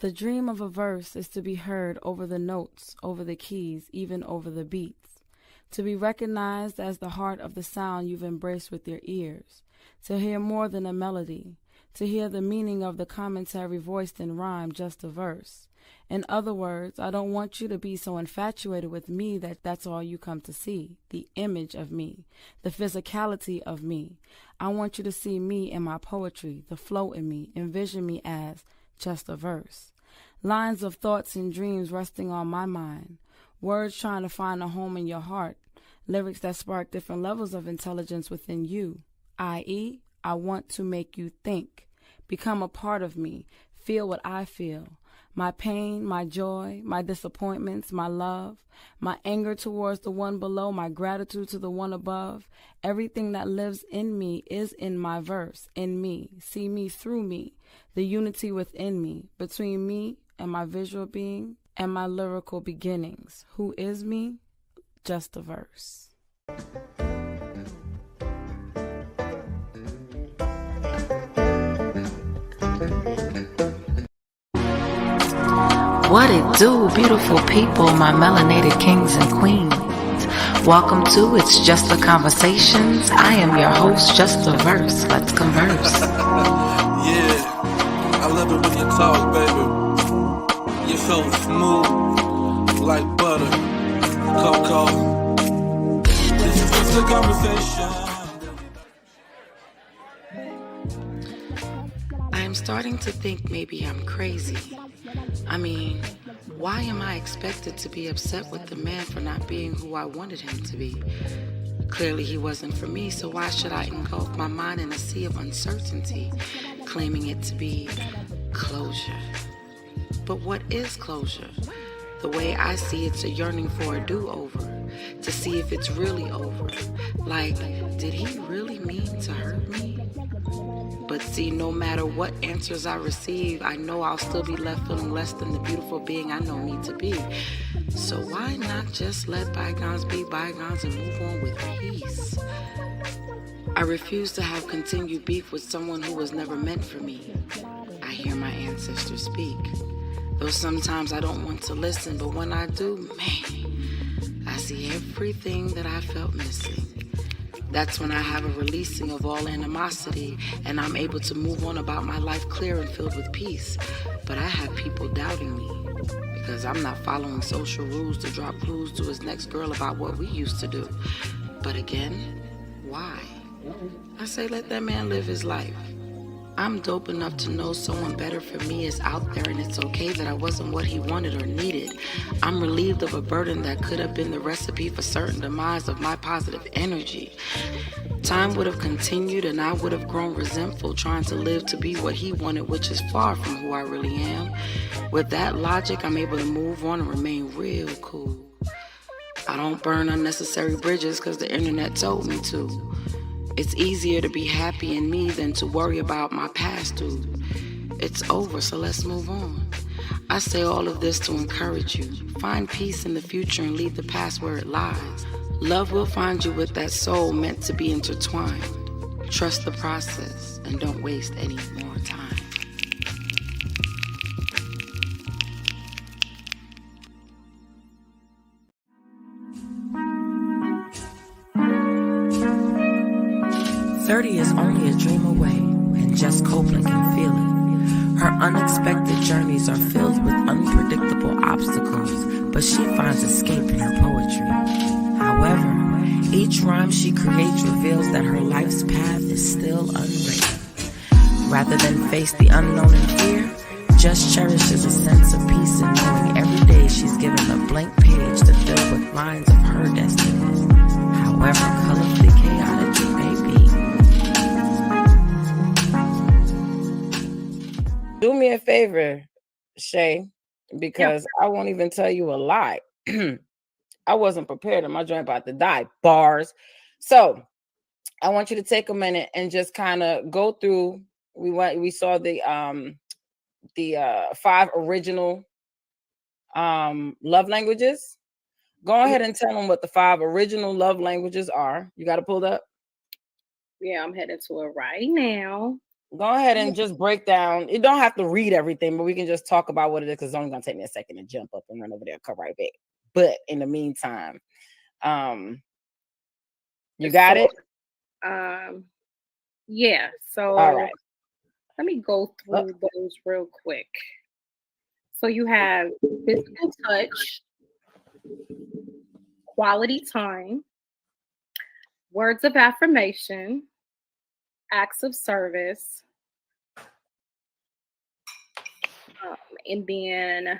The dream of a verse is to be heard over the notes, over the keys, even over the beats. To be recognized as the heart of the sound you've embraced with your ears. To hear more than a melody. To hear the meaning of the commentary voiced in rhyme, just a verse. In other words, I don't want you to be so infatuated with me that that's all you come to see, the image of me, the physicality of me. I want you to see me in my poetry, the flow in me, envision me as just a verse. Lines of thoughts and dreams resting on my mind, words trying to find a home in your heart, lyrics that spark different levels of intelligence within you, i.e., I want to make you think, become a part of me, feel what I feel. My pain, my joy, my disappointments, my love, my anger towards the one below, my gratitude to the one above. Everything that lives in me is in my verse, in me. See me through me, the unity within me, between me and my visual being and my lyrical beginnings. Who is me? Just a verse. What it do, beautiful people, my melanated kings and queens. Welcome to It's Just the Conversations. I am your host, Just a Verse. Let's converse. Yeah, I love it when you talk, baby. You're so smooth, like butter, cocoa. This is just a conversation. I'm starting to think maybe I'm crazy. I mean, why am I expected to be upset with the man for not being who I wanted him to be? Clearly he wasn't for me, so why should I engulf my mind in a sea of uncertainty, claiming it to be closure? But what is closure? The way I see it's a yearning for a do-over, to see if it's really over. Like, did he really mean to hurt me? But see, no matter what answers I receive, I know I'll still be left feeling less than the beautiful being I know me to be. So why not just let bygones be bygones and move on with peace? I refuse to have continued beef with someone who was never meant for me. I hear my ancestors speak. Though sometimes I don't want to listen, but when I do, man, I see everything that I felt missing. That's when I have a releasing of all animosity and I'm able to move on about my life clear and filled with peace. But I have people doubting me because I'm not following social rules to drop clues to his next girl about what we used to do. But again, why? I say let that man live his life. I'm dope enough to know someone better for me is out there, and it's okay that I wasn't what he wanted or needed. I'm relieved of a burden that could have been the recipe for certain demise of my positive energy. Time would have continued and I would have grown resentful trying to live to be what he wanted, which is far from who I really am. With that logic, I'm able to move on and remain real cool. I don't burn unnecessary bridges because the internet told me to. It's easier to be happy in me than to worry about my past, dude. It's over, so let's move on. I say all of this to encourage you. Find peace in the future and leave the past where it lies. Love will find you with that soul meant to be intertwined. Trust the process and don't waste any more time. "30 is only a dream away, and Jess Copeland can feel it. Her unexpected journeys are filled with unpredictable obstacles, but she finds escape in her poetry. However, each rhyme she creates reveals that her life's path is still unwritten. Rather than face the unknown in fear, Jess cherishes a sense of peace in knowing every day she's given a blank page to fill with lines of her destiny, however colorfully chaotic it may be. Do me a favor, Shay, because I won't even tell you a lie. I wasn't prepared and my joint about to die. Bars. So I want you to take a minute and just kind of go through. We saw the 5 original love languages. Go ahead and tell them what the 5 original love languages are. You got it pulled up? Yeah, I'm heading to it right now. Go ahead and just break down. You don't have to read everything, but we can just talk about what it is because it's only gonna take me a second to jump up and run over there and come right back. But in the meantime, you got it? Yeah. So all right. Let me go through those real quick. So you have physical touch, quality time, words of affirmation, acts of service, and then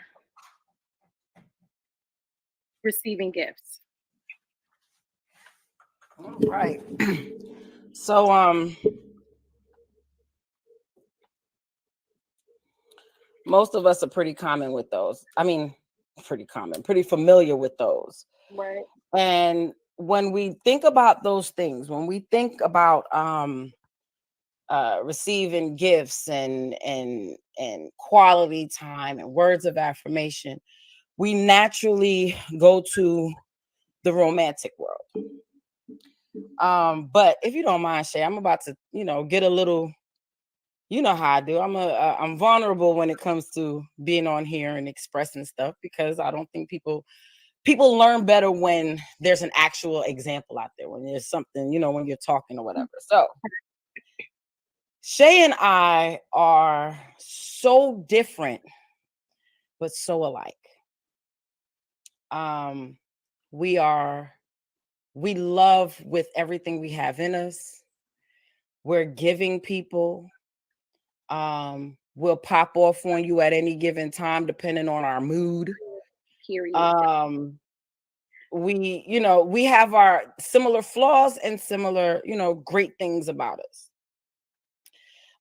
receiving gifts. All right. So most of us are pretty common with those. I mean, pretty familiar with those. Right. And when we think about those things, when we think about receiving gifts and quality time and words of affirmation, we naturally go to the romantic world. But if you don't mind, Shay, I'm about to, get a little, you know how I do. I'm vulnerable when it comes to being on here and expressing stuff because I don't think people learn better when there's an actual example out there, when there's something, when you're talking or whatever. So Shay and I are so different, but so alike. We love with everything we have in us. We're giving people. We'll pop off on you at any given time, depending on our mood. Period. We have our similar flaws and similar, great things about us.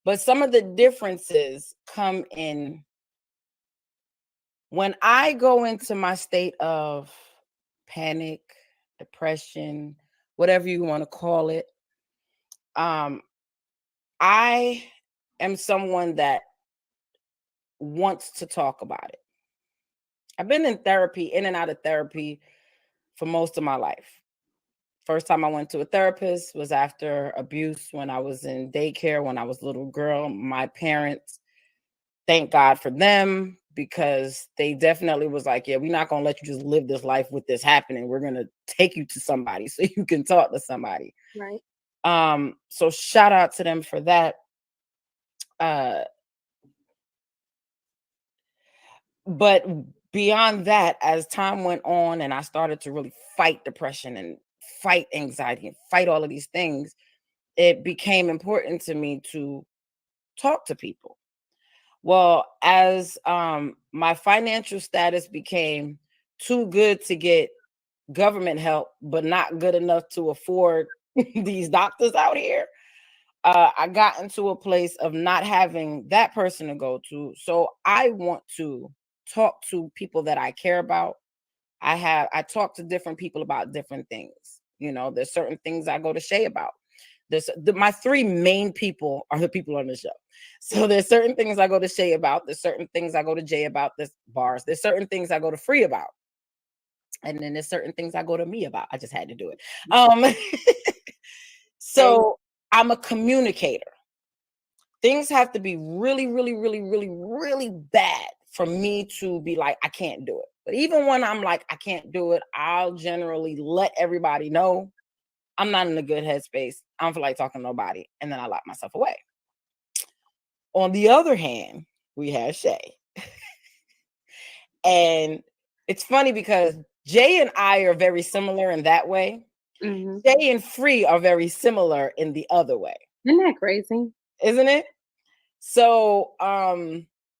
But some of the differences come in when I go into my state of panic, depression, whatever you want to call it. I am someone that wants to talk about it. I've been in and out of therapy for most of my life. First time I went to a therapist was after abuse when I was in daycare, when I was a little girl. My parents, thank God for them, because they definitely was like, yeah, we're not going to let you just live this life with this happening. We're going to take you to somebody so you can talk to somebody. Right. So shout out to them for that. But beyond that, as time went on and I started to really fight depression and fight anxiety and fight all of these things, it became important to me to talk to people. Well, as my financial status became too good to get government help, but not good enough to afford these doctors out here, I got into a place of not having that person to go to. So I want to talk to people that I care about. I talk to different people about different things. There's certain things I go to Shay about. My three main people are the people on the show. So there's certain things I go to Shay about. There's certain things I go to Jay about. There's bars. There's certain things I go to Free about. And then there's certain things I go to me about. I just had to do it. So I'm a communicator. Things have to be really, really, really, really, really bad for me to be like, I can't do it. But even when I'm like, I can't do it, I'll generally let everybody know I'm not in a good headspace. I don't feel like talking to nobody. And then I lock myself away. On the other hand, we have Shay. And it's funny because Jay and I are very similar in that way. Mm-hmm. Jay and Free are very similar in the other way. Isn't that crazy? Isn't it? So,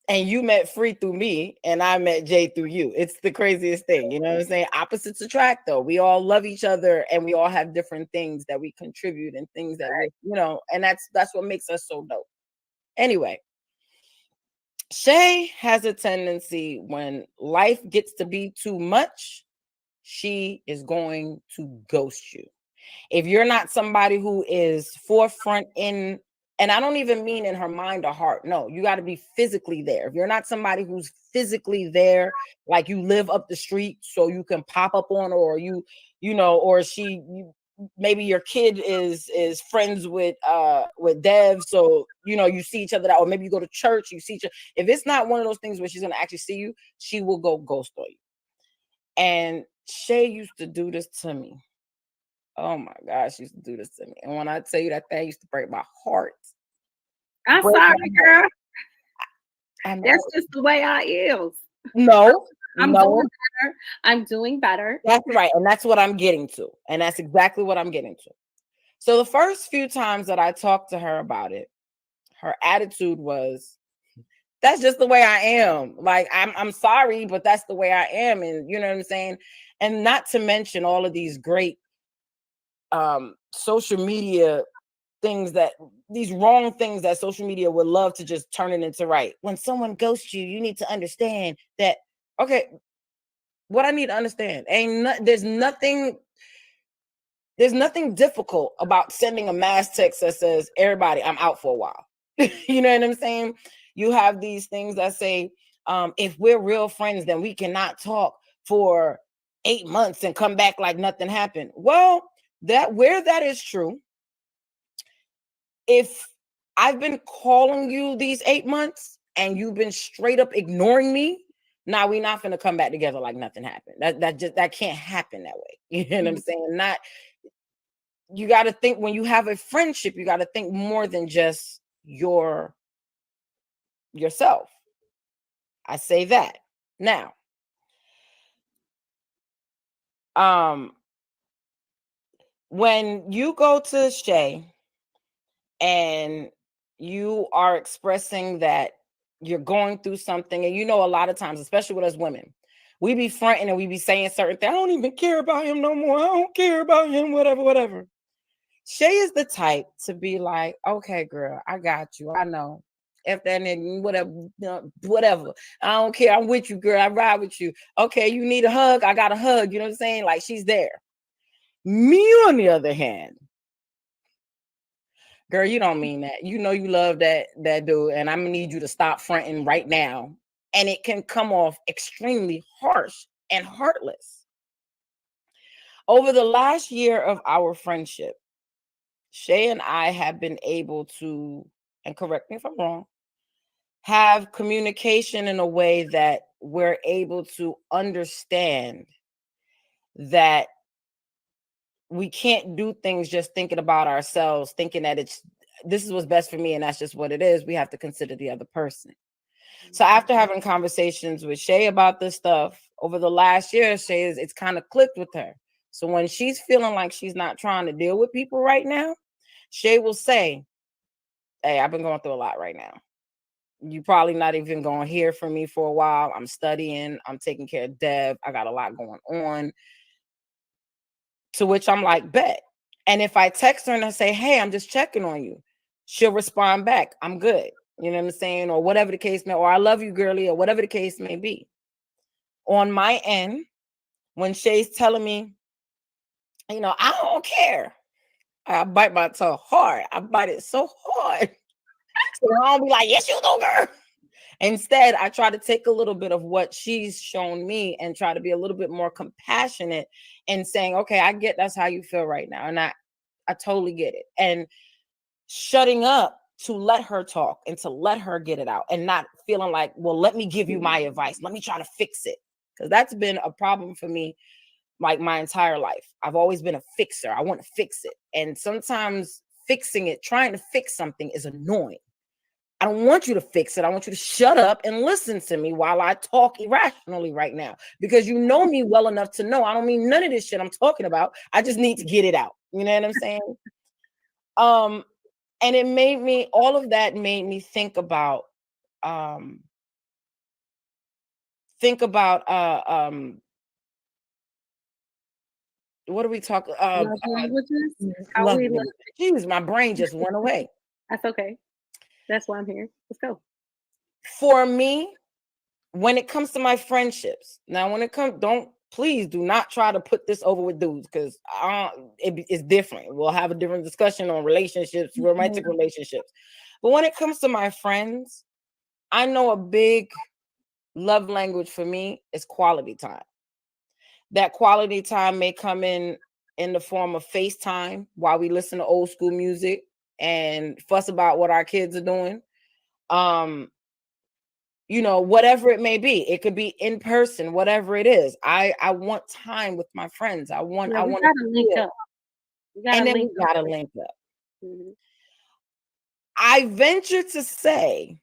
and you met Free through me and I met Jay through you. It's the craziest thing. You know what I'm saying? Opposites attract, though. We all love each other and we all have different things that we contribute and things that, and that's what makes us so dope. Anyway, Shay has a tendency when life gets to be too much, she is going to ghost you. If you're not somebody who is forefront in, and I don't even mean in her mind or heart. No, you got to be physically there. If you're not somebody who's physically there, like you live up the street so you can pop up on her, or or maybe your kid is friends with Dev, so you know you see each other, or maybe you go to church, you see each other. If it's not one of those things where she's gonna actually see you, she will go ghost on you. And Shay used to do this to me. Oh my gosh, she used to do this to me. And when I tell you that thing used to break my heart. I'm sorry, girl. That's just the way I is. No, I'm doing better. I'm doing better. That's right. And that's what I'm getting to. And that's exactly what I'm getting to. So the first few times that I talked to her about it, her attitude was, that's just the way I am. Like, I'm sorry, but that's the way I am. And you know what I'm saying? And not to mention all of these great social media things, that these wrong things that social media would love to just turn it into right. When someone ghosts you, you need to understand that, okay, what I need to understand there's nothing difficult about sending a mass text that says, everybody, I'm out for a while. You know what I'm saying? You have these things that say, if we're real friends, then we cannot talk for 8 months and come back like nothing happened. Well, that is true. If I've been calling you these 8 months and you've been straight up ignoring me, now we're not going to come back together like nothing happened. That can't happen that way. You know what I'm saying? You got to think, when you have a friendship, you got to think more than just yourself. I say that. Now, when you go to Shay and you are expressing that you're going through something, and you know, a lot of times, especially with us women, we be fronting and we be saying certain things. I don't even care about him no more. I don't care about him, whatever. Shay is the type to be like, okay, girl, I got you. I know. If that nigga, whatever. I don't care. I'm with you, girl. I ride with you. Okay, you need a hug? I got a hug. You know what I'm saying? Like, she's there. Me, on the other hand, girl, you don't mean that. You know you love that dude, and I'm gonna need you to stop fronting right now. And it can come off extremely harsh and heartless. Over the last year of our friendship, Shay and I have been able to, and correct me if I'm wrong, have communication in a way that we're able to understand that we can't do things just thinking about ourselves, thinking that this is what's best for me and that's just what it is. We have to consider the other person. So after having conversations with Shay about this stuff over the last year, it's kind of clicked with her. So when she's feeling like she's not trying to deal with people right now, Shay will say, hey, I've been going through a lot right now. You probably not even going to hear from me for a while. I'm studying. I'm taking care of Dev. I got a lot going on. To which I'm like, bet. And if I text her and I say, hey, I'm just checking on you, she'll respond back, I'm good. You know what I'm saying? Or whatever the case may, or I love you, girly, or whatever the case may be. On my end, when Shay's telling me, you know, I don't care, I bite my tongue hard. I bite it so hard. So I don't be like, yes, you do, girl. Instead, I try to take a little bit of what she's shown me and try to be a little bit more compassionate and saying, okay, I get that's how you feel right now. And I totally get it. And shutting up to let her talk and to let her get it out and not feeling like, well, let me give you my advice. Let me try to fix it. Because that's been a problem for me like my entire life. I've always been a fixer. I want to fix it. And sometimes trying to fix something is annoying. I don't want you to fix it. I want you to shut up and listen to me while I talk irrationally right now, because you know me well enough to know I don't mean none of this shit I'm talking about. I just need to get it out. You know what I'm saying? And all of that made me think about what are we talking? Jeez, my brain just went away. That's okay. That's why I'm here. Let's go. For me, when it comes to my friendships, now please do not try to put this over with dudes, because it's different. We'll have a different discussion on relationships, romantic relationships. But when it comes to my friends, I know a big love language for me is quality time. That quality time may come in in the form of FaceTime while we listen to old school music and fuss about what our kids are doing. You know, whatever it may be, it could be in person, whatever it is. I want time with my friends. I want We to gotta link feel, up. We gotta and then we link up. gotta link up. Mhm. I venture to say,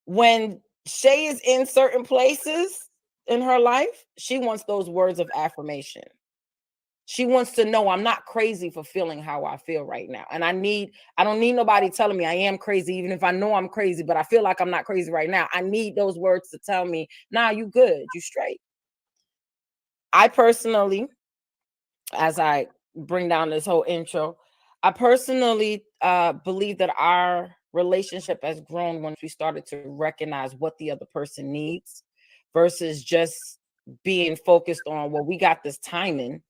when Shay is in certain places in her life, she wants those words of affirmation. She wants to know I'm not crazy for feeling how I feel right now. And I don't need nobody telling me I am crazy, even if I know I'm crazy, but I feel like I'm not crazy right now. I need those words to tell me, nah, you good, you straight. I personally, as I bring down this whole intro, I personally believe that our relationship has grown once we started to recognize what the other person needs versus just being focused on, well, we got this timing,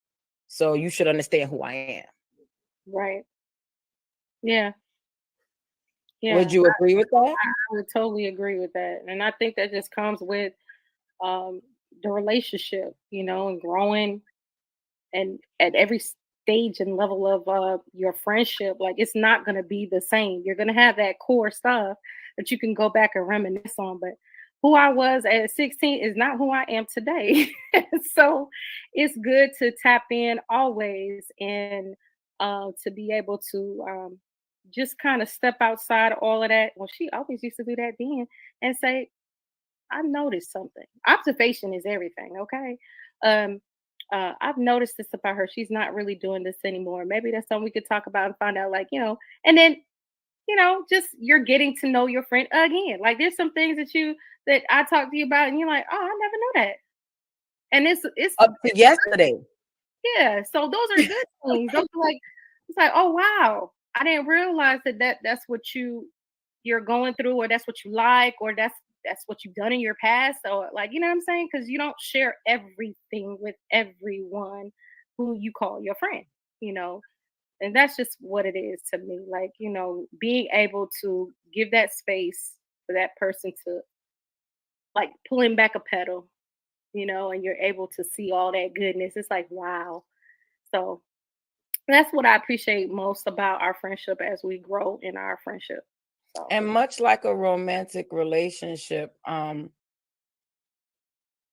so you should understand who I am. Right. Yeah. Would Yeah. you agree with that? I would totally agree with that. And I think that just comes with the relationship, you know, and growing, and at every stage and level of your friendship. Like, it's not going to be the same. You're going to have that core stuff that you can go back and reminisce on, but who I was at 16 is not who I am today. So it's good to tap in always, and to be able to just kind of step outside of all of that. Well, she always used to do that then, and say, I noticed something. Observation is everything, okay? Um, I've noticed this about her. She's not really doing this anymore. Maybe that's something we could talk about and find out, like, you know, and then, you know, just you're getting to know your friend again. Like, there's some things that I talk to you about, and you're like, oh, I never know that. And it's Up to yesterday. yeah. So those are good things. Those are like, it's like, oh wow, I didn't realize that's what you're going through, or that's what you like, or that's what you've done in your past, or, like, you know what I'm saying? Because you don't share everything with everyone who you call your friend, you know. And that's just what it is to me. Like, you know, being able to give that space for that person to, like, pulling back a pedal, you know, and you're able to see all that goodness. It's like, wow. So that's what I appreciate most about our friendship as we grow in our friendship. So And much like a romantic relationship,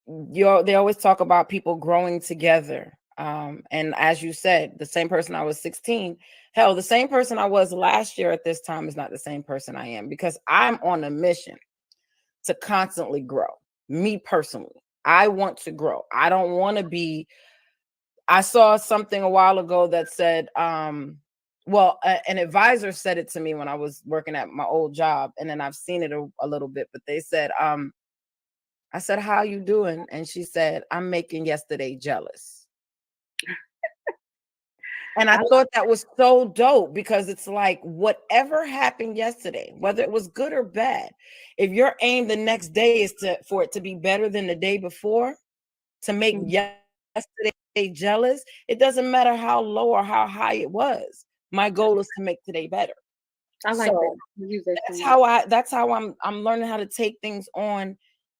they always talk about people growing together. And as you said, the same person I was 16, hell, the same person I was last year at this time is not the same person I am, because I'm on a mission to constantly grow. Me personally, I want to grow. I don't want to be. I saw something a while ago that said, an advisor said it to me when I was working at my old job, and then I've seen it a little bit, but they said, I said, how you doing? And she said, I'm making yesterday jealous. And I thought that was so dope, because it's like, whatever happened yesterday, whether it was good or bad, if your aim the next day is for it to be better than the day before, to make yesterday jealous, it doesn't matter how low or how high it was. My goal is to make today better. I like So that. Use that that's how I'm learning how to take things on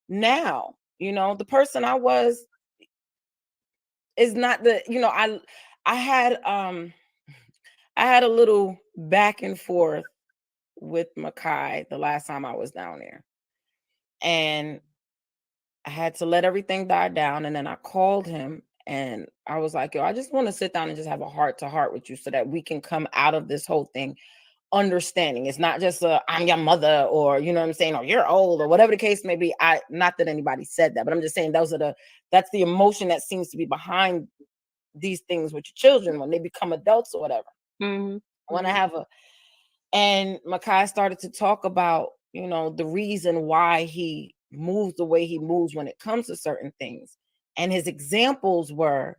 now. You know, the person I was is not the, you know, I had a little back and forth with Makai the last time I was down there. And I had to let everything die down. And then I called him and I was like, yo, I just want to sit down and just have a heart to heart with you so that we can come out of this whole thing understanding. It's not just I'm your mother, or, you know what I'm saying, or you're old, or whatever the case may be. Not that anybody said that, but I'm just saying that's the emotion that seems to be behind these things with your children when they become adults or whatever. Mm-hmm. I want to have and Makai started to talk about, you know, the reason why he moves the way he moves when it comes to certain things. And his examples were,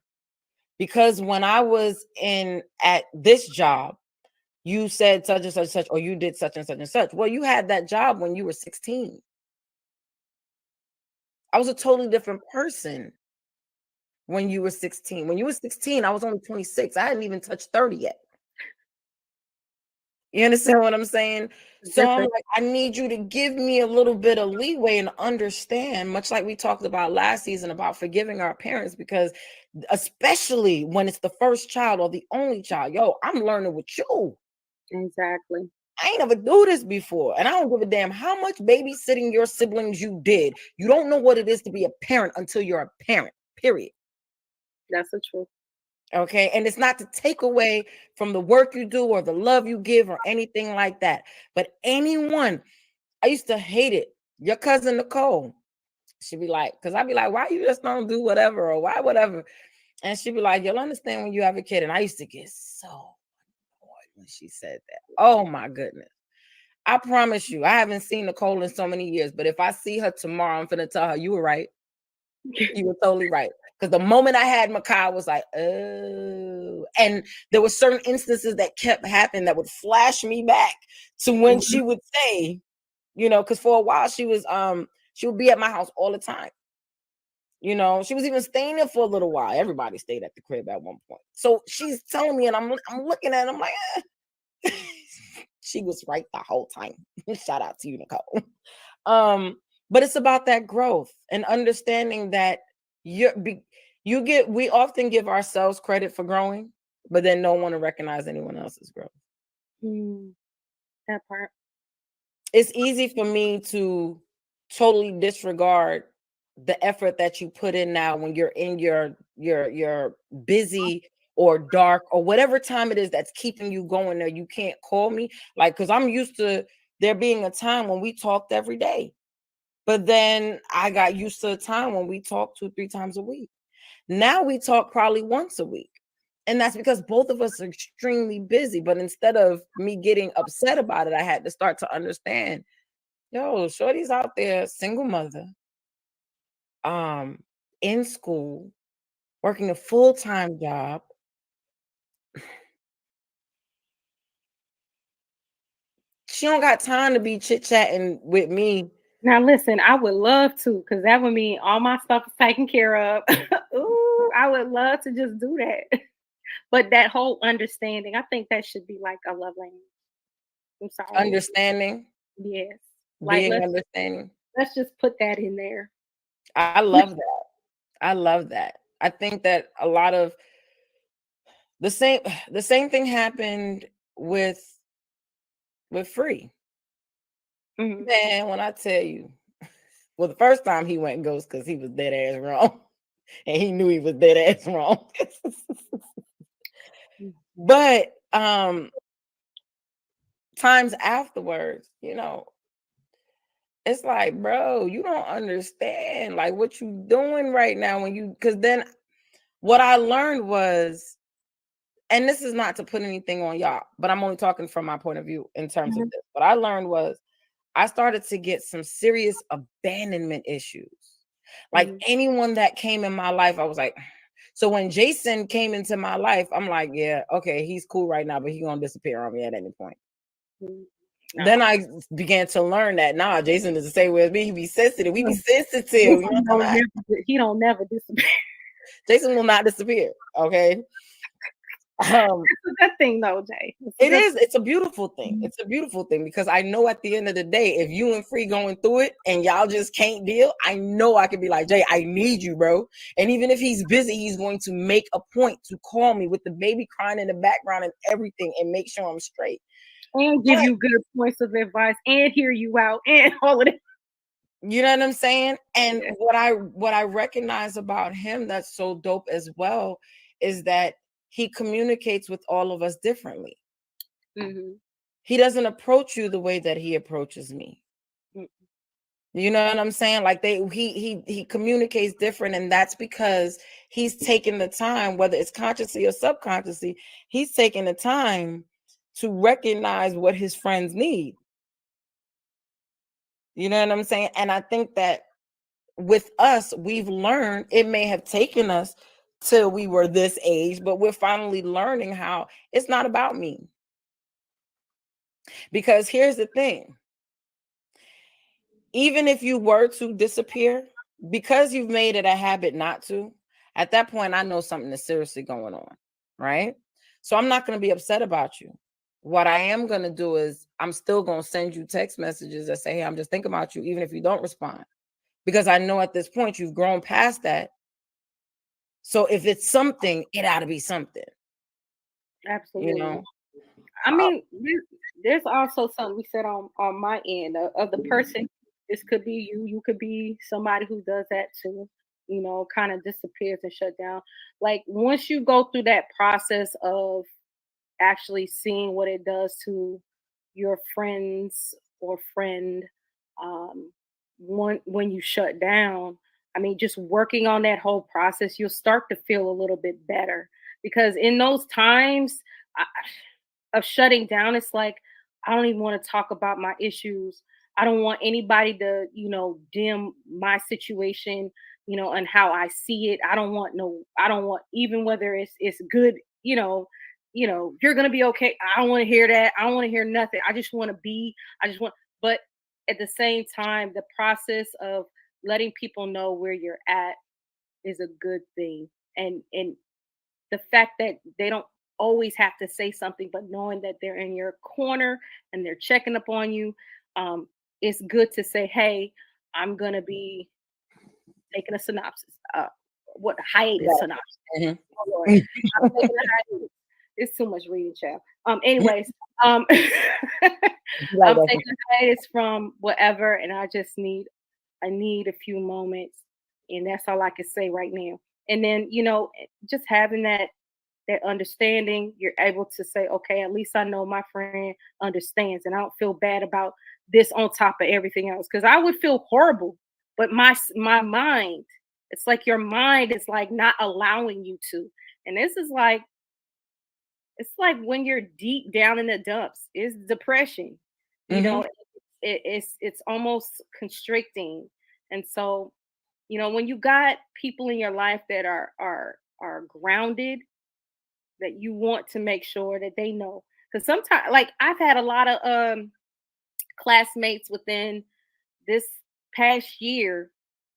because when I was at this job, you said such and such, such, or you did such and such and such. Well, you had that job when you were 16. I was a totally different person when you were 16. When you were 16, I was only 26. I hadn't even touched 30 yet. You understand what I'm saying? So I'm Different. like, I need you to give me a little bit of leeway and understand, much like we talked about last season about forgiving our parents, because especially when it's the first child or the only child, yo, I'm learning with you. Exactly. I ain't never do this before. And I don't give a damn how much babysitting your siblings you did. You don't know what it is to be a parent until you're a parent, period. That's the truth. Okay. And it's not to take away from the work you do or the love you give or anything like that. But anyone, I used to hate it. Your cousin Nicole, she'd be like, because I'd be like, why you just don't do whatever or why whatever? And she'd be like, you'll understand when you have a kid. And I used to get so annoyed when she said that. Oh my goodness. I promise you, I haven't seen Nicole in so many years, but if I see her tomorrow, I'm finna tell her, you were right. You were totally right. Because the moment I had Makai, I was like, oh. And there were certain instances that kept happening that would flash me back to when she would say, you know, because for a while she would be at my house all the time. You know, she was even staying there for a little while. Everybody stayed at the crib at one point. So she's telling me, and I'm looking at it, I'm like, she was right the whole time. Shout out to you, Nicole. But it's about that growth and understanding that we often give ourselves credit for growing, but then don't want to recognize anyone else's growth. That part. It's easy for me to totally disregard the effort that you put in now when you're in your busy or dark or whatever time it is that's keeping you going there. You can't call me, like, because I'm used to there being a time when we talked every day. But then I got used to a time when we talk 2-3 times a week. Now we talk probably once a week. And that's because both of us are extremely busy. But instead of me getting upset about it, I had to start to understand, yo, shorty's out there, single mother, in school, working a full-time job. She don't got time to be chit-chatting with me. Now listen, I would love to, because that would mean all my stuff is taken care of. Ooh, I would love to just do that. But that whole understanding, I think that should be like a love language. I'm sorry. Understanding, Yes. Like being understanding. let's just put that in there. I love that. I love that. I think that a lot of the same thing happened with Free. Man, when I tell you, well, the first time he went ghost because he was dead ass wrong. And he knew he was dead ass wrong. But times afterwards, you know, it's like, bro, you don't understand like what you doing right now when you, because then what I learned was, and this is not to put anything on y'all, but I'm only talking from my point of view in terms of this. What I learned was I started to get some serious abandonment issues. Like anyone that came in my life, I was like, so when Jason came into my life, I'm like, yeah, okay, he's cool right now, but he's gonna disappear on me at any point. No. Then I began to learn that Jason is the same way as me. He be sensitive. We be sensitive. You know he don't never disappear. Jason will not disappear. Okay. It's a good thing though, Jay. It is. It's a beautiful thing. It's a beautiful thing because I know at the end of the day, if you and Free going through it and y'all just can't deal, I know I can be like, Jay, I need you, bro. And even if he's busy, he's going to make a point to call me with the baby crying in the background and everything and make sure I'm straight. And give you good points of advice and hear you out and all of that. You know what I'm saying? And what I recognize about him that's so dope as well is that he communicates with all of us differently. He doesn't approach you the way that he approaches me. You know what I'm saying? Like he communicates different, and that's because he's taking the time, whether it's consciously or subconsciously, he's taking the time to recognize what his friends need. You know what I'm saying? And I think that with us, we've learned, it may have taken us till we were this age, but we're finally learning how it's not about me. Because here's the thing. Even if you were to disappear, because you've made it a habit not to, at that point, I know something is seriously going on, right? So I'm not going to be upset about you. What I am going to do is I'm still going to send you text messages that say, hey, I'm just thinking about you, even if you don't respond, because I know at this point you've grown past that. So if it's something, it ought to be something. Absolutely. You know, I mean, there's also something we said on my end of the person. This could be you. You could be somebody who does that too. You know, kind of disappears and shut down. Like once you go through that process of actually seeing what it does to your friends or friend, when you shut down, I mean, just working on that whole process, you'll start to feel a little bit better because in those times of shutting down, it's like I don't even want to talk about my issues. I don't want anybody to, dim my situation, and how I see it. I don't want, even whether it's good, you're gonna be okay. I don't want to hear that. I don't want to hear nothing. I just want to be, but at the same time, the process of letting people know where you're at is a good thing. And the fact that they don't always have to say something, but knowing that they're in your corner and they're checking up on you, it's good to say, hey, I'm going to be taking a synopsis. What hiatus synopsis? Mhm. Oh, Lord. I'm taking a hiatus. It's too much reading, child. Anyways, I'm taking a hiatus from whatever, and I need a few moments, and that's all I can say right now. And then, just having that understanding, you're able to say, okay, at least I know my friend understands, and I don't feel bad about this on top of everything else. Because I would feel horrible, but my mind, it's like your mind is like not allowing you to. And this is like, it's like when you're deep down in the dumps, it's depression. It's almost constricting. And so, when you got people in your life that are grounded, that you want to make sure that they know. Because sometimes, like I've had a lot of classmates within this past year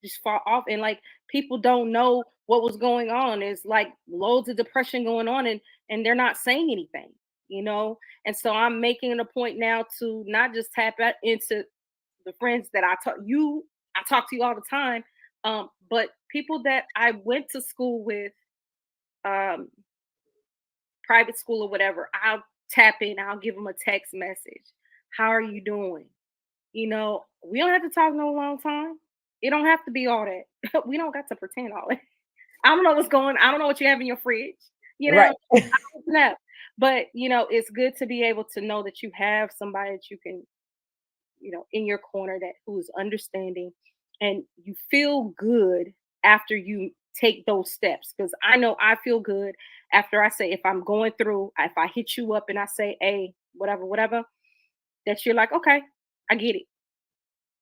just fall off, and like people don't know what was going on. There's like loads of depression going on, and they're not saying anything, And so I'm making it a point now to not just tap into the friends that I talk to you all the time, but people that I went to school with, private school or whatever. I'll tap in, I'll give them a text message. How are you doing? We don't have to talk no long time. It don't have to be all that. We don't got to pretend all that. I don't know what's going. I don't know what you have in your fridge. Right. But it's good to be able to know that you have somebody that you can, in your corner that who's understanding, and you feel good after you take those steps. Because I know I feel good after I say, if I'm going through, if I hit you up and I say, hey, whatever, that you're like, okay, I get it.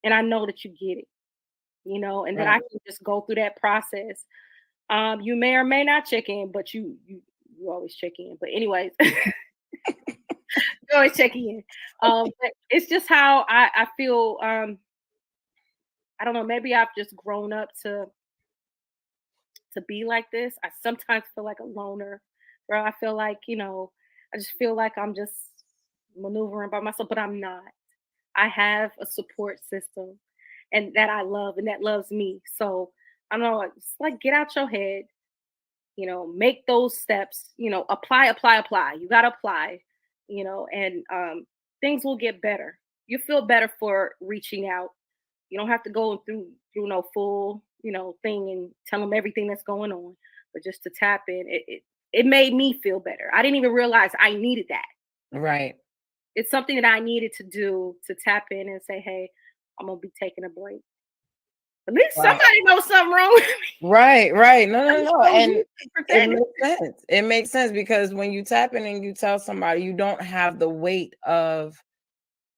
And I know that you get it, and that I can just go through that process. You may or may not check in, but you always check in. But anyways, you always check in. But it's just how I feel. I don't know. Maybe I've just grown up to be like this. I sometimes feel like a loner, girl. I feel like, I just feel like I'm just maneuvering by myself, but I'm not. I have a support system, and that I love, and that loves me. So I don't know, it's like get out your head, make those steps, apply. You gotta apply, and things will get better. You feel better for reaching out. You don't have to go through no full, thing and tell them everything that's going on, but just to tap in. It made me feel better. I didn't even realize I needed that. Right. It's something that I needed to do, to tap in and say, hey, I'm gonna be taking a break. At least somebody knows something wrong with me. Right. No. And it makes sense. It makes sense because when you tap in and you tell somebody, you don't have the weight of,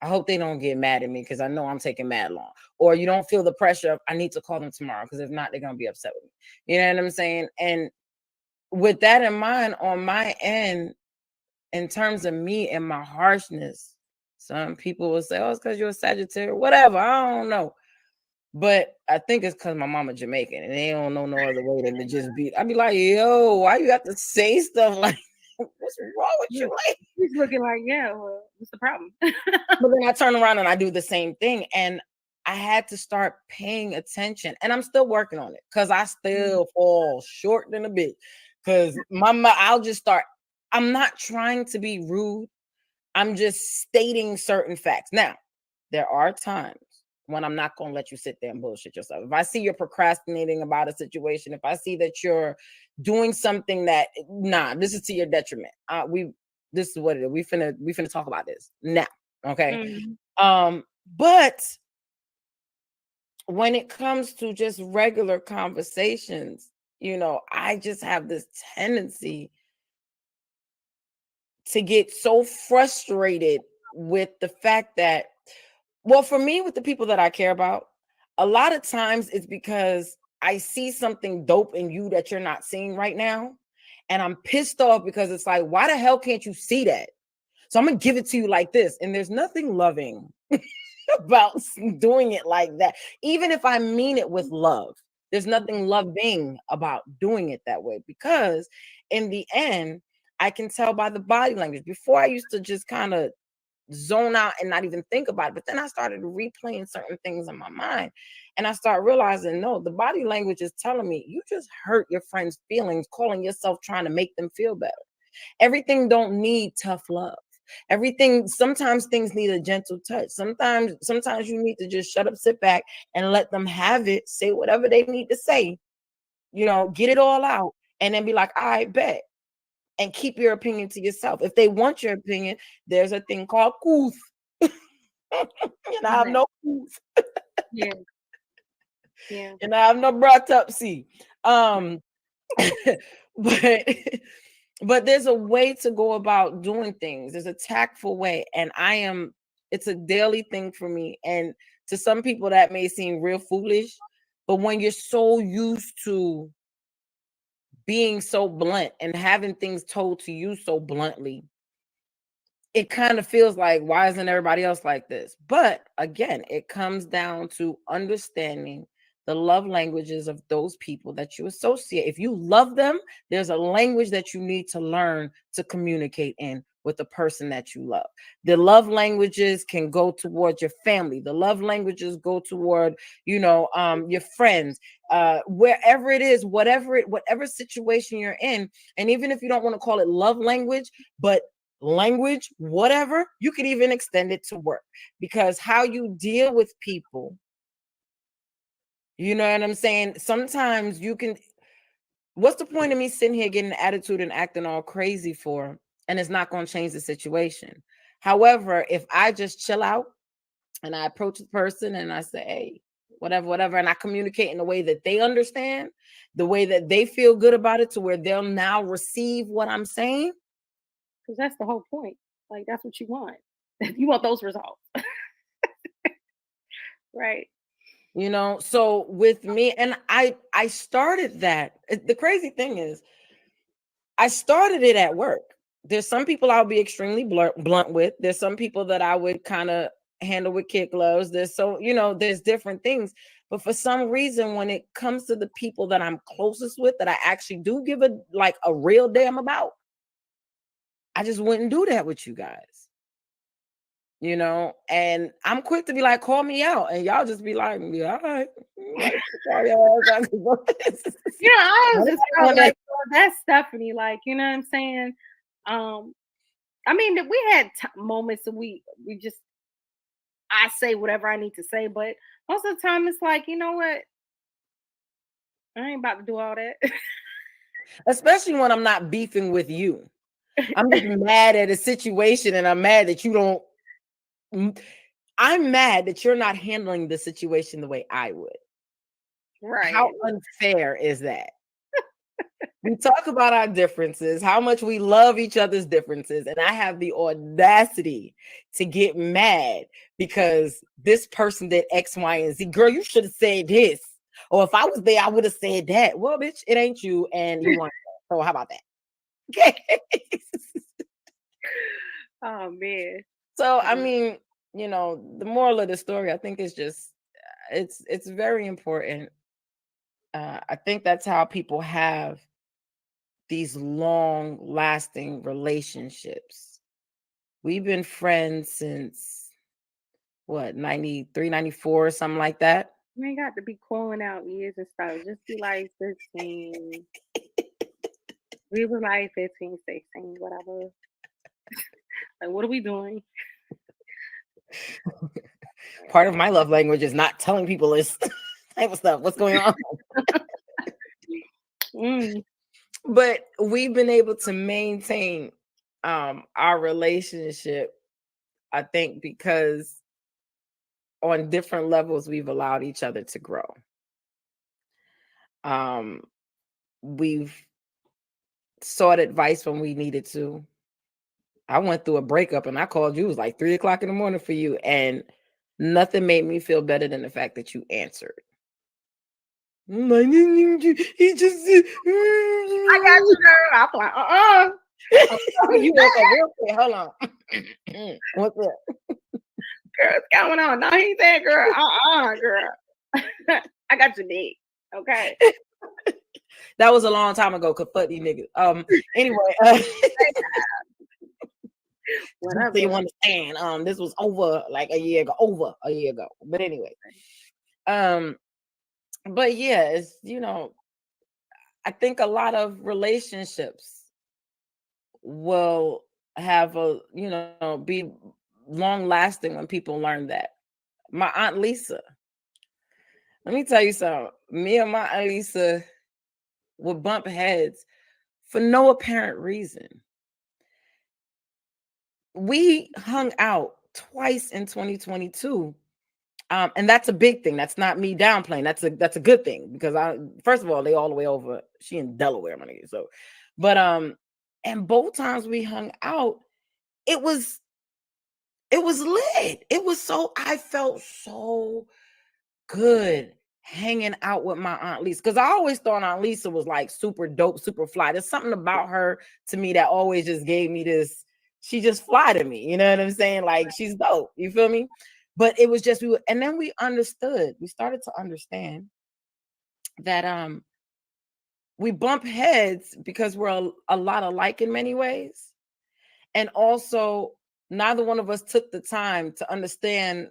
I hope they don't get mad at me because I know I'm taking mad long. Or you don't feel the pressure of, I need to call them tomorrow because if not, they're going to be upset with me. You know what I'm saying? And with that in mind, on my end, in terms of me and my harshness, some people will say, oh, it's because you're a Sagittarius, whatever. I don't know. But I think it's because my mama Jamaican and they don't know no other way than to just be. I'd be like, yo, why you have to say stuff like what's wrong with you? Like, he's looking like, yeah, well, what's the problem? but then I turn around and I do the same thing. And I had to start paying attention. And I'm still working on it because I still fall short in a bit. Because I'll just start. I'm not trying to be rude. I'm just stating certain facts. Now, there are times when I'm not going to let you sit there and bullshit yourself. If I see you're procrastinating about a situation, if I see that you're doing something that, this is to your detriment. This is what it is. We finna talk about this now. Okay. But when it comes to just regular conversations, I just have this tendency to get so frustrated with the fact that, well, for me, with the people that I care about, a lot of times it's because I see something dope in you that you're not seeing right now. And I'm pissed off because it's like, why the hell can't you see that? So I'm going to give it to you like this. And there's nothing loving about doing it like that. Even if I mean it with love, there's nothing loving about doing it that way, because in the end, I can tell by the body language. Before, I used to just kind of zone out and not even think about it. But then I started replaying certain things in my mind. And I start realizing, no, the body language is telling me you just hurt your friend's feelings, calling yourself trying to make them feel better. Everything don't need tough love. Sometimes things need a gentle touch. Sometimes you need to just shut up, sit back, and let them have it, say whatever they need to say, get it all out, and then be like, I bet. And keep your opinion to yourself. If they want your opinion, there's a thing called couth. And I have no couth. Yeah. And I have no brought up. But there's a way to go about doing things. There's a tactful way. And it's a daily thing for me. And to some people that may seem real foolish, but when you're so used to being so blunt and having things told to you so bluntly, it kind of feels like, why isn't everybody else like this? But again, it comes down to understanding the love languages of those people that you associate. If you love them, there's a language that you need to learn to communicate in with the person that you love. The love languages can go towards your family. The love languages go toward, your friends, wherever it is, whatever situation you're in. And even if you don't want to call it love language, but language, whatever, you could even extend it to work, because how you deal with people, you know what I'm saying? Sometimes what's the point of me sitting here getting an attitude and acting all crazy for? And it's not going to change the situation. However, if I just chill out and I approach the person and I say, hey, whatever, and I communicate in a way that they understand, the way that they feel good about it, to where they'll now receive what I'm saying. Because that's the whole point. Like, that's what you want. You want those results. Right. So with me, and I started that. The crazy thing is, I started it at work. There's some people I'll be extremely blunt with. There's some people that I would kind of handle with kid gloves. There's different things. But for some reason, when it comes to the people that I'm closest with, that I actually do give a real damn about, I just wouldn't do that with you guys. And I'm quick to be like, call me out, and y'all just be like, yeah, all right. I was just like, that's Stephanie, like, you know what I'm saying? I mean, that we had moments that we just, I say whatever I need to say, but most of the time it's like, you know what? I ain't about to do all that. Especially when I'm not beefing with you. I'm just mad at a situation, and I'm mad that I'm mad that you're not handling the situation the way I would. Right. How unfair is that? We talk about our differences, how much we love each other's differences, and I have the audacity to get mad because this person did X, Y, and Z. Girl, you should have said this. Or if I was there, I would have said that. Well, bitch, it ain't you, and you want that. So how about that? Oh, man. So, I mean, the moral of the story, I think, is just, it's very important. I think that's how people have these long lasting relationships. We've been friends since what, 93, 94, something like that. You ain't got to be calling out years and stuff. Just be like 15. We were like 15, 16, whatever. Like, what are we doing? Part of my love language is not telling people this type of stuff. What's going on? But we've been able to maintain our relationship, I think, because on different levels we've allowed each other to grow. We've sought advice when we needed to. I went through a breakup and I called you. It was like 3 o'clock in the morning for you, and nothing made me feel better than the fact that you answered. He just I got you, girl. I'm like, you woke up real quick. Hold on. What's up? Girl, what's going on? No, he said, girl. Girl. I got your dick. Okay. That was a long time ago. Could fuck these niggas. Anyway, so you understand? This was over like a year ago. But anyway, but yeah, it's, you know, I think a lot of relationships will have a, you know, be long lasting when people learn that. My Aunt Lisa, let me tell you something. Me and my Aunt Lisa would bump heads for no apparent reason. We hung out twice in 2022. And that's a big thing. That's not me downplaying. That's a good thing, because first of all, they all the way over. She in Delaware, my nigga. So, but and both times we hung out, it was lit. It was so, I felt so good hanging out with my Aunt Lisa, because I always thought Aunt Lisa was like super dope, super fly. There's something about her to me that always just gave me this. She just fly to me. You know what I'm saying? Like, she's dope. You feel me? But it was just, and then we understood. We started to understand that we bump heads because we're a lot alike in many ways, and also neither one of us took the time to understand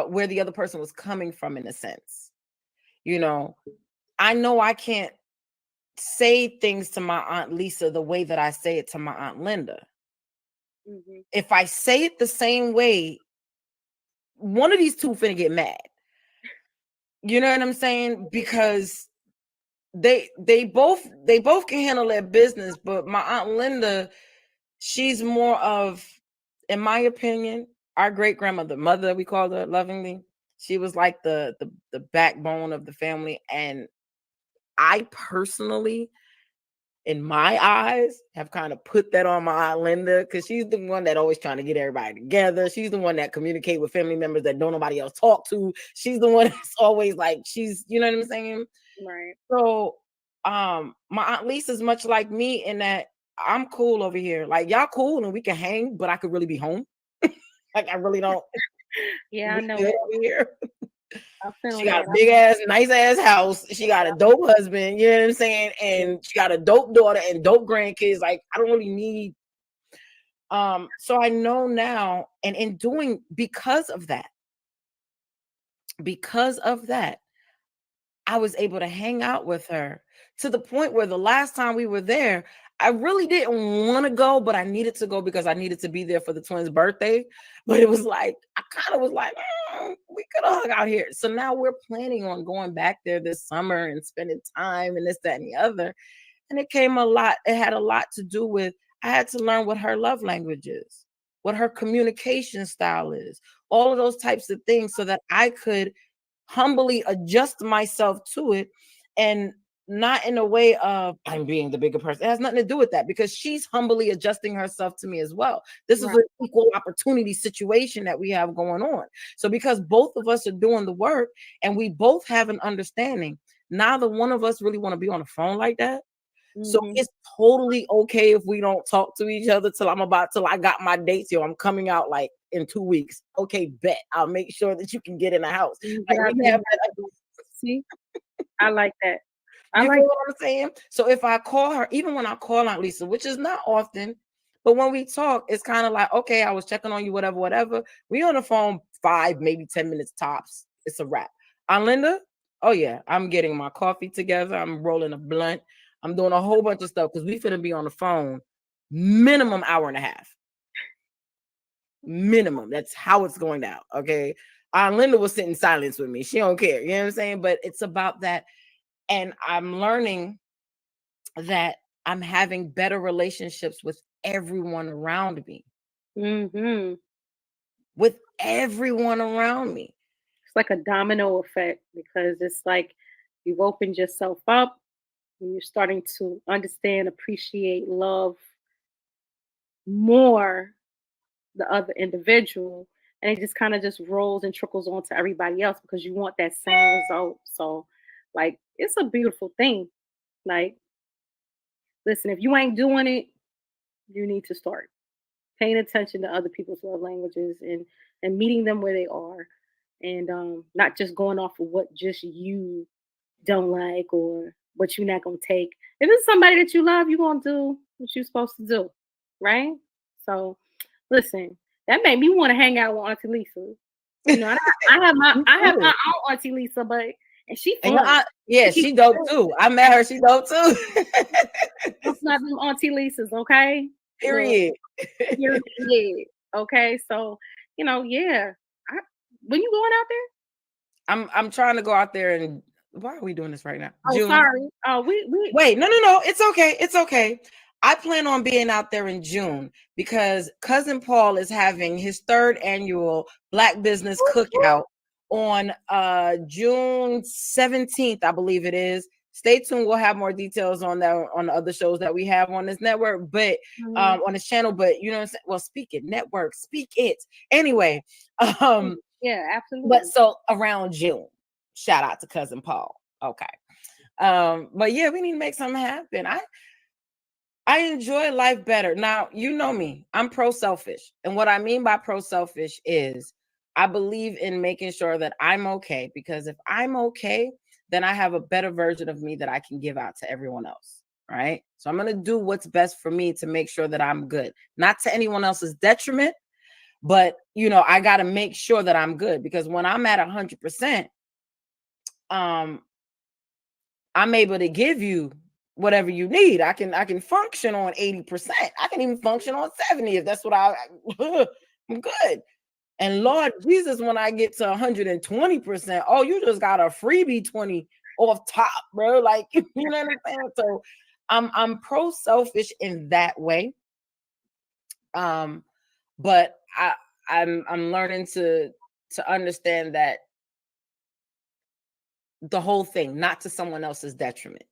where the other person was coming from, in a sense. You know I can't say things to my Aunt Lisa the way that I say it to my Aunt Linda. Mm-hmm. If I say it the same way, one of these two finna get mad. You know what I'm saying? Because they both can handle their business, but my Aunt Linda, she's more of, in my opinion, our great grandmother, mother, we called her lovingly. She was like the backbone of the family, and I personally, in my eyes, have kind of put that on my Aunt Linda, because she's the one that always trying to get everybody together. She's the one that communicate with family members that don't nobody else talk to. She's the one that's always like, she's, you know what I'm saying? Right. So my Aunt Lisa's much like me in that I'm cool over here. Like, y'all cool and we can hang, but I could really be home. Like, I really don't. Yeah, I know over here. She got that. a big ass, nice ass house. She got a dope husband, you know what I'm saying? And she got a dope daughter and dope grandkids. Like, I don't really need. So I know now, and in doing, because of that, I was able to hang out with her to the point where the last time we were there, I really didn't want to go, but I needed to go because I needed to be there for the twins' birthday. But it was like, I kind of was like, we could have hung out here. So now we're planning on going back there this summer and spending time and this, that, and the other. And it had a lot to do with, I had to learn what her love language is, what her communication style is, all of those types of things, so that I could humbly adjust myself to it, and not in a way of I'm being the bigger person. It has nothing to do with that, because she's humbly adjusting herself to me as well. This is an equal opportunity situation that we have going on. So because both of us are doing the work and we both have an understanding, neither one of us really want to be on the phone like that. So it's totally okay if we don't talk to each other till I got my dates. I'm coming out like in 2 weeks. Okay, bet. I'll make sure that you can get in the house. See, I like that. I You like feel what I'm saying? So if I call her, even when I call Aunt Lisa, which is not often, but when we talk, it's kind of like, okay, I was checking on you, whatever. We on the phone 5, maybe 10 minutes tops. It's a wrap. Aunt Linda, oh yeah, I'm getting my coffee together. I'm rolling a blunt. I'm doing a whole bunch of stuff because we finna be on the phone minimum hour and a half. Minimum. That's how it's going down. Okay. Aunt Linda will sit in silence with me. She don't care. You know what I'm saying? But it's about that. And I'm learning that I'm having better relationships with everyone around me. mm-hmm. With everyone around me. It's like a domino effect because it's like you've opened yourself up and you're starting to understand, appreciate, love more the other individual. And it just kind of just rolls and trickles on to everybody else because you want that same result. So, like, it's a beautiful thing. Like, listen, if you ain't doing it, you need to start paying attention to other people's love languages and meeting them where they are, and not just going off of what just you don't like or what you're not gonna take. If it's somebody that you love, you're gonna do what you're supposed to do, right? So, listen, that made me want to hang out with Auntie Lisa. You know, I have my own Auntie Lisa, but and she fun. Yeah, she dope too. I met her. She dope too. That's not them Auntie Lisas, okay? Period. Period. Okay, so yeah. When you going out there? I'm trying to go out there and why are we doing this right now? Oh, June. sorry. Oh, we Wait, no. It's okay. It's okay. I plan on being out there in June because Cousin Paul is having his 3rd annual Black Business Cookout on June 17th, I believe it is. Stay tuned. We'll have more details on that on the other shows that we have on this network, but on this channel. But you know what I'm saying? Well, speak it, network, speak it. Anyway, yeah, absolutely. but so around June, shout out to Cousin Paul. Okay. But yeah, we need to make something happen. I enjoy life better. Now, you know me, I'm pro-selfish. And what I mean by pro-selfish is I believe in making sure that I'm okay, because if I'm okay, then I have a better version of me that I can give out to everyone else. Right. So I'm going to do what's best for me to make sure that I'm good, not to anyone else's detriment, but I got to make sure that I'm good, because when I'm at 100%, I'm able to give you whatever you need. I can function on 80%. I can even function on 70 if that's what I'm good. And Lord Jesus, when I get to 120%, oh, you just got a freebie 20 off top, bro. Like, you know what I'm saying? So I'm pro-selfish in that way. But I'm learning to understand that the whole thing, not to someone else's detriment.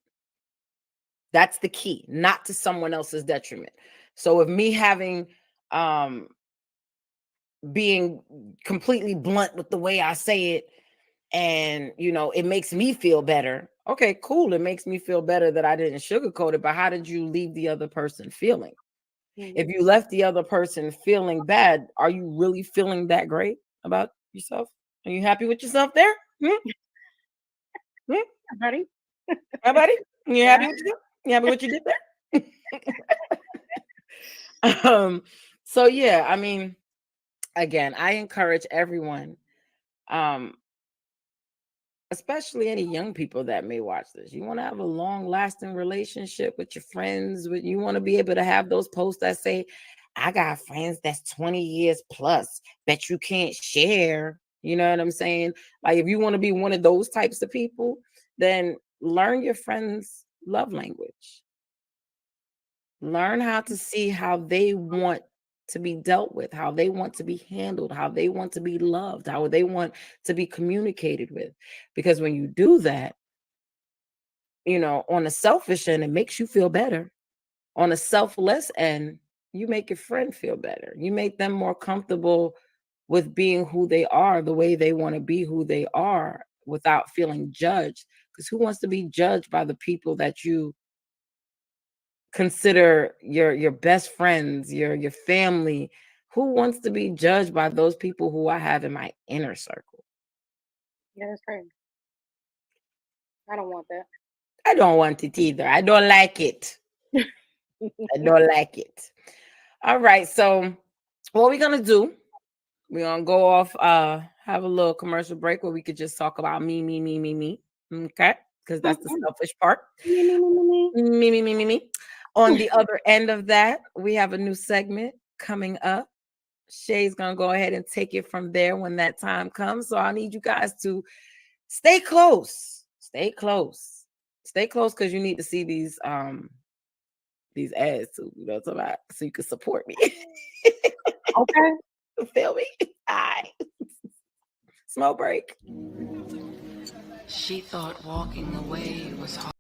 That's the key, not to someone else's detriment. So if me having being completely blunt with the way I say it, and it makes me feel better. Okay, cool. It makes me feel better that I didn't sugarcoat it, but how did you leave the other person feeling? Mm-hmm. If you left the other person feeling bad, are you really feeling that great about yourself? Are you happy with yourself there? Buddy? Hi, buddy? You happy with yourself? You happy what you did there? So yeah, I mean, again, I encourage everyone, especially any young people that may watch this. You want to have a long-lasting relationship with your friends. You want to be able to have those posts that say, I got friends that's 20 years plus that you can't share. You know what I'm saying? Like, if you want to be one of those types of people, then learn your friends' love language. Learn how to see how they want to be dealt with, how they want to be handled, how they want to be loved, how they want to be communicated with. Because when you do that, on a selfish end, it makes you feel better. On a selfless end, you make your friend feel better. You make them more comfortable with being who they are, the way they want to be who they are, without feeling judged. Because who wants to be judged by the people that you consider your best friends, your family? Who wants to be judged by those people who I have in my inner circle? Yeah, that's crazy. I don't want that. I don't want it either. I don't like it. I don't like it. All right. So what we're gonna do, we're gonna go off, have a little commercial break where we could just talk about me. Okay. Because that's the selfish part. Me. On the other end of that, we have a new segment coming up. Shay's gonna go ahead and take it from there when that time comes. So I need you guys to stay close. Stay close because you need to see these ads too. You know what I'm talking about? So you can support me. Okay. You feel me? All right. Smoke break. She thought walking away was hard.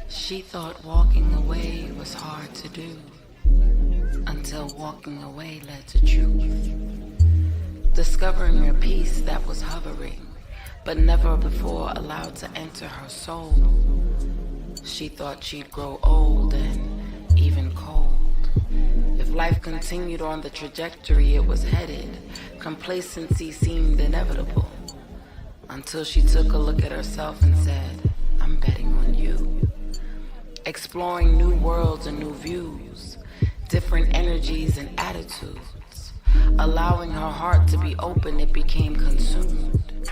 She thought walking away was hard to do, until walking away led to truth. Discovering a peace that was hovering, but never before allowed to enter her soul. She thought she'd grow old and even cold. If life continued on the trajectory it was headed, complacency seemed inevitable, until she took a look at herself and said, I'm betting on you. Exploring new worlds and new views, different energies and attitudes. Allowing her heart to be open, it became consumed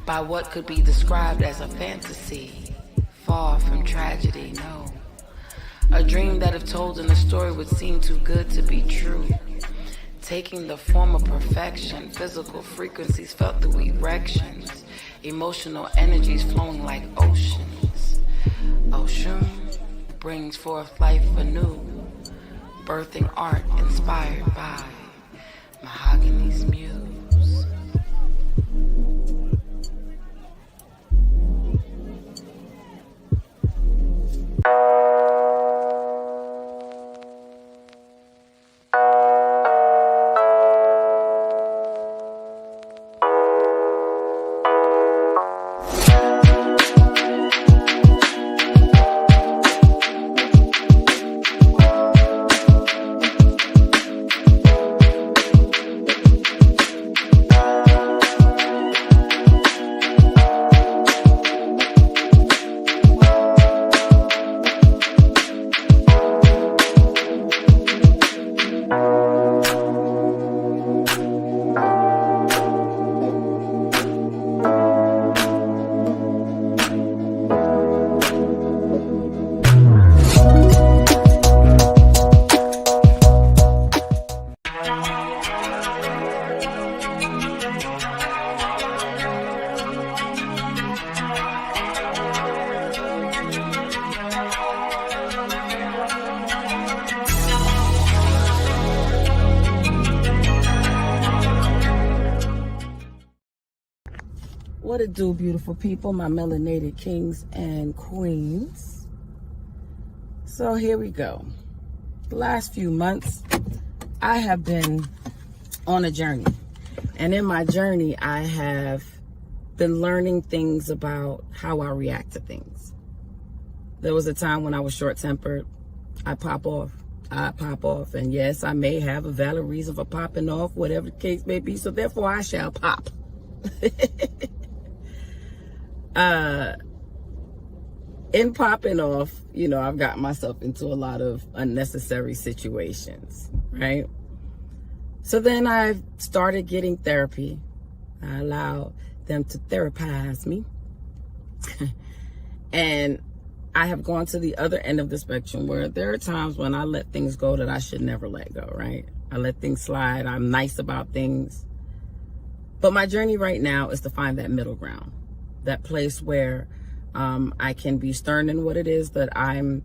by what could be described as a fantasy, far from tragedy, no. A dream that if told in a story would seem too good to be true. Taking the form of perfection, physical frequencies felt through erections, emotional energies flowing like oceans. Ocean brings forth life anew, birthing art inspired by Mahogany's muse. What it do, beautiful people, my melanated kings and queens. So here we go. The last few months, I have been on a journey. And in my journey, I have been learning things about how I react to things. There was a time when I was short-tempered. I pop off. And yes, I may have a valid reason for popping off, whatever the case may be. So therefore, I shall pop. In popping off, you know, I've gotten myself into a lot of unnecessary situations, right? So then I started getting therapy. I allowed them to therapize me. And I have gone to the other end of the spectrum where there are times when I let things go that I should never let go, right? I let things slide. I'm nice about things. But my journey right now is to find that middle ground, that place where I can be stern in what it is that I'm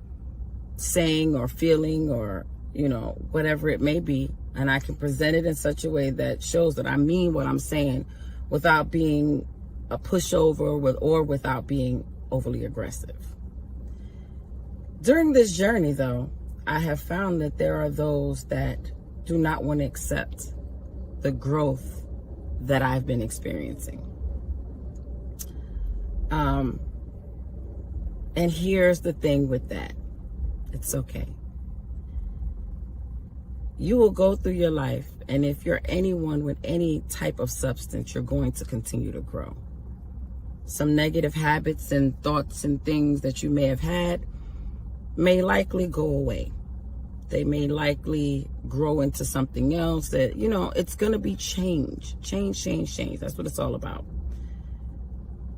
saying or feeling or, you know, whatever it may be. And I can present it in such a way that shows that I mean what I'm saying without being a pushover or without being overly aggressive. During this journey, though, I have found that there are those that do not want to accept the growth that I've been experiencing. And here's the thing with that. It's okay. You will go through your life, and if you're anyone with any type of substance, you're going to continue to grow. Some negative habits and thoughts and things that you may have had may likely go away. They may likely grow into something else that, it's going to be change. Change. That's what it's all about.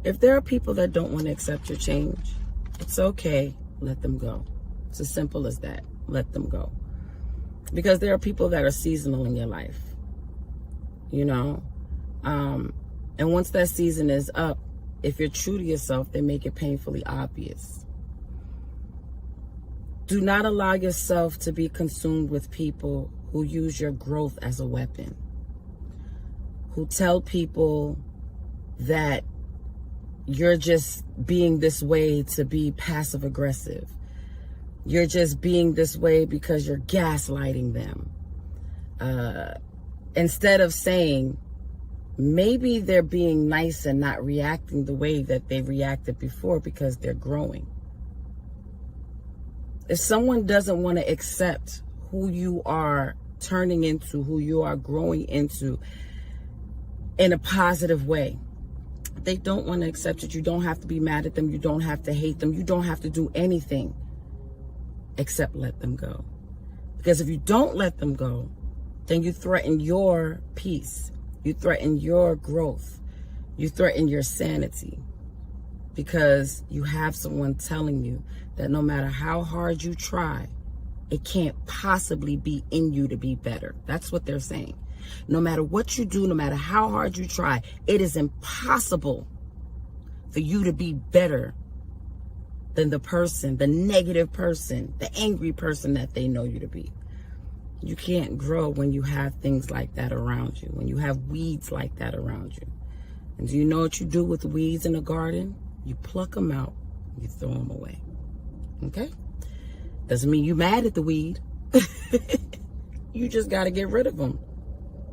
If there are people that don't want to accept your change, it's okay. Let them go. It's as simple as that. Let them go. Because there are people that are seasonal in your life, and once that season is up, if you're true to yourself, they make it painfully obvious. Do not allow yourself to be consumed with people who use your growth as a weapon, who tell people that you're just being this way to be passive aggressive. You're just being this way because you're gaslighting them. Instead of saying, maybe they're being nice and not reacting the way that they reacted before because they're growing. If someone doesn't want to accept who you are turning into, who you are growing into in a positive way, they don't want to accept it. You don't have to be mad at them. You don't have to hate them. You don't have to do anything except let them go. Because if you don't let them go, then you threaten your peace. You threaten your growth. You threaten your sanity. Because you have someone telling you that no matter how hard you try, it can't possibly be in you to be better. That's what they're saying. No matter what you do, no matter how hard you try, it is impossible for you to be better than the person, the negative person, the angry person that they know you to be. You can't grow when you have things like that around you, when you have weeds like that around you. And do you know what you do with weeds in a garden? You pluck them out, you throw them away. Okay? Doesn't mean you're mad at the weed. You just got to get rid of them.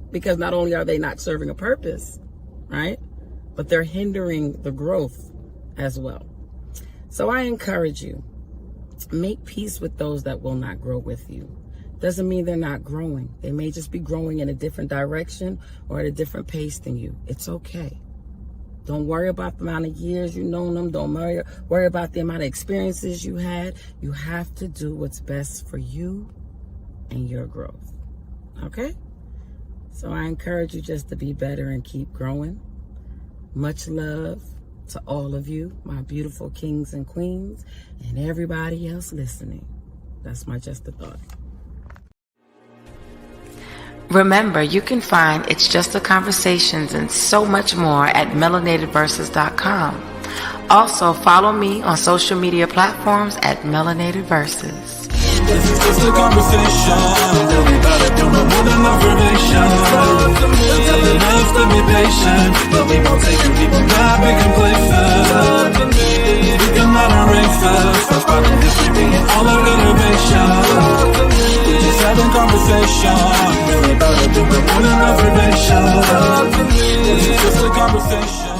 Because not only are they not serving a purpose, right? But they're hindering the growth as well. So I encourage you, make peace with those that will not grow with you. Doesn't mean they're not growing. They may just be growing in a different direction or at a different pace than you. It's okay. Don't worry about the amount of years you've known them. Don't worry about the amount of experiences you had. You have to do what's best for you and your growth. Okay? So I encourage you just to be better and keep growing. Much love to all of you, my beautiful kings and queens, and everybody else listening. That's my just a thought. Remember, you can find It's Just a Conversations and so much more at melanatedverses.com. Also, follow me on social media platforms at Melanated Verses. This is just a conversation. We gotta do no more than observation. Telling us to be patient, but we won't take it. We will not be complacent. We cannot erase us. That's part of history being all of innovation. We're just having conversation. We gotta do no more than observation. This is just a conversation.